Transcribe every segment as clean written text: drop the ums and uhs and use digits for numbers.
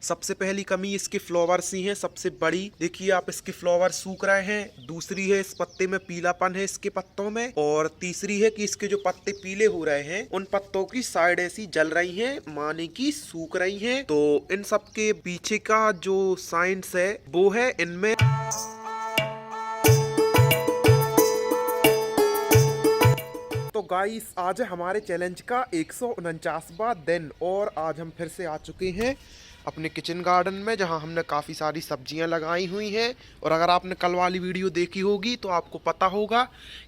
सबसे पहली कमी इसके फ्लावर्स ही हैं, सबसे बड़ी। देखिए आप, इसके फ्लावर सूख रहे हैं। दूसरी है, इस पत्ते में पीलापन है इसके पत्तों में। और तीसरी है कि इसके जो पत्ते पीले हो रहे हैं, उन पत्तों की साइड ऐसी जल रही हैं, माने की सूख रही हैं। तो इन सब के पीछे का जो साइंस है वो है इनमें। तो गाइस, आज है हमारे चैलेंज का 149वां दिन और आज हम फिर से आ चुके हैं अपने किचन गार्डन में, जहां हमने काफ़ी सारी सब्जियां लगाई हुई हैं। और अगर आपने कल वाली वीडियो देखी होगी तो आपको पता होगा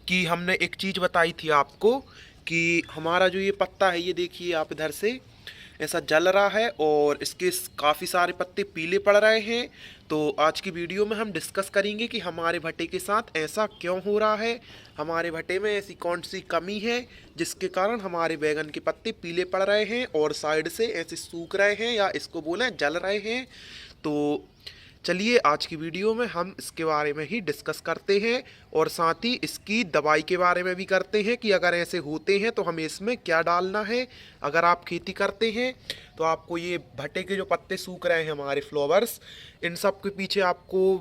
कि हमने एक चीज़ बताई थी आपको कि हमारा जो ये पत्ता है, ये देखिए आप इधर से ऐसा जल रहा है और इसके काफ़ी सारे पत्ते पीले पड़ रहे हैं। तो आज की वीडियो में हम डिस्कस करेंगे कि हमारे भट्टे के साथ ऐसा क्यों हो रहा है, हमारे भट्टे में ऐसी कौन सी कमी है जिसके कारण हमारे बैगन के पत्ते पीले पड़ रहे हैं और साइड से ऐसे सूख रहे हैं, या इसको बोलें जल रहे हैं। तो चलिए आज की वीडियो में हम इसके बारे में ही डिस्कस करते हैं और साथ ही इसकी दवाई के बारे में भी करते हैं कि अगर ऐसे होते हैं तो हमें इसमें क्या डालना है। अगर आप खेती करते हैं तो आपको ये भट्टे के जो पत्ते सूख रहे हैं, हमारे फ्लावर्स, इन सब के पीछे आपको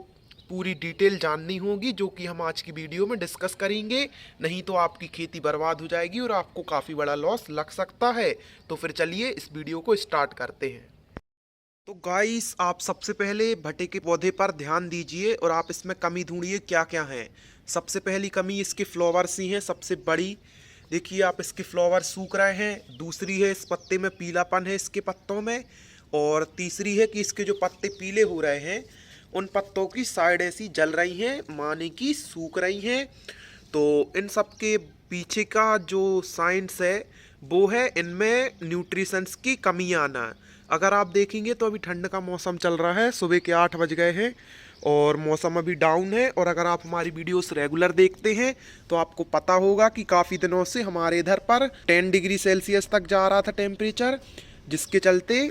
पूरी डिटेल जाननी होगी, जो कि हम आज की वीडियो में डिस्कस करेंगे। नहीं तो आपकी खेती बर्बाद हो जाएगी और आपको काफ़ी बड़ा लॉस लग सकता है। तो फिर चलिए इस वीडियो को स्टार्ट करते हैं। तो गाइस, आप सबसे पहले भट्टे के पौधे पर ध्यान दीजिए और आप इसमें कमी ढूंढिए क्या क्या है। सबसे पहली कमी इसके फ्लावर्स ही हैं, सबसे बड़ी। देखिए आप, इसके फ्लावर सूख रहे हैं। दूसरी है, इस पत्ते में पीलापन है इसके पत्तों में। और तीसरी है कि इसके जो पत्ते पीले हो रहे हैं, उन पत्तों की साइड ऐसी जल रही हैं, माने की सूख रही हैं। तो इन सब के पीछे का जो साइंस है वो है इनमें न्यूट्रिशंस की कमी आना। अगर आप देखेंगे तो अभी ठंड का मौसम चल रहा है, सुबह के 8 बज गए हैं और मौसम अभी डाउन है। और अगर आप हमारी वीडियोस रेगुलर देखते हैं तो आपको पता होगा कि काफ़ी दिनों से हमारे इधर पर 10 डिग्री सेल्सियस तक जा रहा था टेम्परेचर, जिसके चलते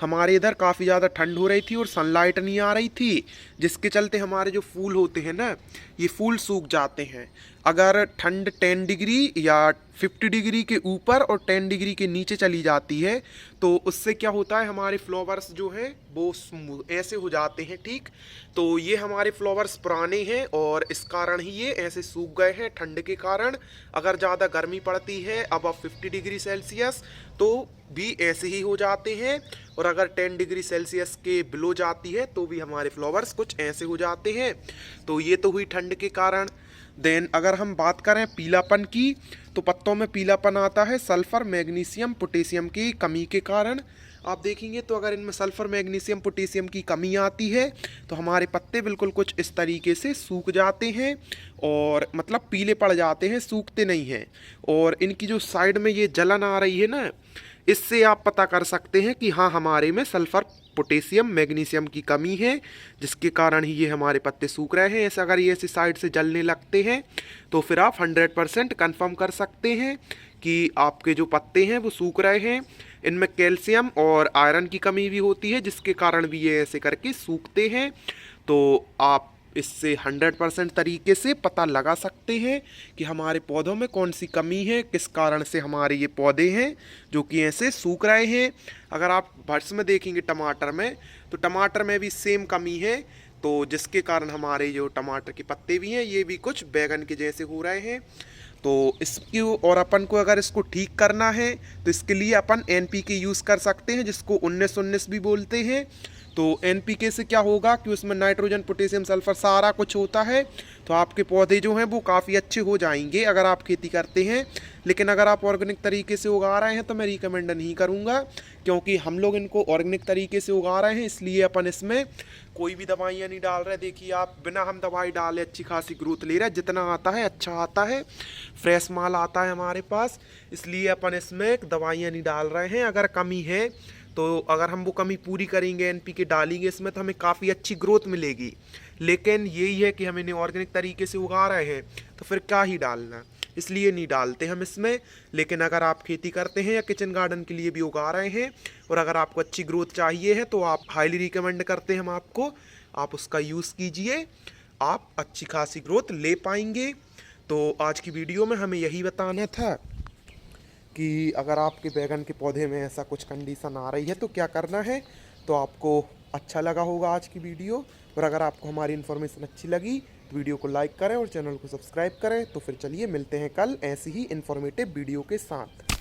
हमारे इधर काफ़ी ज़्यादा ठंड हो रही थी और सनलाइट नहीं आ रही थी, जिसके चलते हमारे जो फूल होते हैं ना, ये फूल सूख जाते हैं। अगर ठंड 10 डिग्री या 50 डिग्री के ऊपर और 10 डिग्री के नीचे चली जाती है तो उससे क्या होता है, हमारे फ्लावर्स जो हैं वो ऐसे हो जाते हैं। ठीक, तो ये हमारे फ्लावर्स पुराने हैं और इस कारण ही ये ऐसे सूख गए हैं ठंड के कारण। अगर ज़्यादा गर्मी पड़ती है अब 50 डिग्री सेल्सियस तो भी ऐसे ही हो जाते हैं, और अगर 10 डिग्री सेल्सियस के बिलो जाती है तो भी हमारे फ्लावर्स कुछ ऐसे हो जाते हैं। तो ये तो हुई ठंड के कारण। देन अगर हम बात करें पीलापन की, तो पत्तों में पीलापन आता है सल्फर, मैग्नीशियम, पोटेशियम की कमी के कारण। आप देखेंगे तो अगर इनमें सल्फर, मैग्नीशियम, पोटेशियम की कमी आती है तो हमारे पत्ते बिल्कुल कुछ इस तरीके से सूख जाते हैं और मतलब पीले पड़ जाते हैं, सूखते नहीं हैं। और इनकी जो साइड में ये जलन आ रही है ना, इससे आप पता कर सकते हैं कि हाँ, हमारे में सल्फर, पोटेशियम, मैग्नीशियम की कमी है, जिसके कारण ही ये हमारे पत्ते सूख रहे हैं। ऐसे अगर ये ऐसी साइड से जलने लगते हैं तो फिर आप 100% कन्फर्म कर सकते हैं कि आपके जो पत्ते हैं वो सूख रहे हैं। इनमें कैल्शियम और आयरन की कमी भी होती है, जिसके कारण भी ये ऐसे करके सूखते हैं। तो आप इससे 100% तरीके से पता लगा सकते हैं कि हमारे पौधों में कौन सी कमी है, किस कारण से हमारे ये पौधे हैं जो कि ऐसे सूख रहे हैं। अगर आप भट्स में देखेंगे टमाटर में, तो टमाटर में भी सेम कमी है, तो जिसके कारण हमारे जो टमाटर के पत्ते भी हैं ये भी कुछ बैगन के जैसे हो रहे हैं। तो इसकी और अपन को अगर इसको ठीक करना है तो इसके लिए अपन NPK यूज़ कर सकते हैं, जिसको 19-19 भी बोलते हैं। तो NPK से क्या होगा कि उसमें नाइट्रोजन, पोटेशियम, सल्फर सारा कुछ होता है, तो आपके पौधे जो हैं वो काफ़ी अच्छे हो जाएंगे अगर आप खेती करते हैं। लेकिन अगर आप ऑर्गेनिक तरीके से उगा रहे हैं तो मैं रिकमेंड नहीं करूँगा, क्योंकि हम लोग इनको ऑर्गेनिक तरीके से उगा रहे हैं, इसलिए अपन इसमें कोई भी दवाइयाँ नहीं डाल रहे। देखिए आप, बिना हम दवाई डाले अच्छी खासी ग्रोथ ले रहे हैं, जितना आता है अच्छा आता है, फ्रेश माल आता है हमारे पास, इसलिए अपन इसमें दवाइयाँ नहीं डाल रहे हैं। अगर कमी है तो अगर हम वो कमी पूरी करेंगे, NPK डालेंगे इसमें, तो हमें काफ़ी अच्छी ग्रोथ मिलेगी। लेकिन यही है कि हम इन्हें ऑर्गेनिक तरीके से उगा रहे हैं तो फिर क्या ही डालना, इसलिए नहीं डालते हम इसमें। लेकिन अगर आप खेती करते हैं या किचन गार्डन के लिए भी उगा रहे हैं और अगर आपको अच्छी ग्रोथ चाहिए है तो आप हाईली रिकमेंड करते हैं हम आपको, आप उसका यूज़ कीजिए, आप अच्छी खासी ग्रोथ ले पाएंगे। तो आज की वीडियो में हमें यही बताना था कि अगर आपके बैगन के पौधे में ऐसा कुछ कंडीशन आ रही है तो क्या करना है। तो आपको अच्छा लगा होगा आज की वीडियो। और अगर आपको हमारी इन्फॉर्मेशन अच्छी लगी तो वीडियो को लाइक करें और चैनल को सब्सक्राइब करें। तो फिर चलिए मिलते हैं कल ऐसी ही इन्फॉर्मेटिव वीडियो के साथ।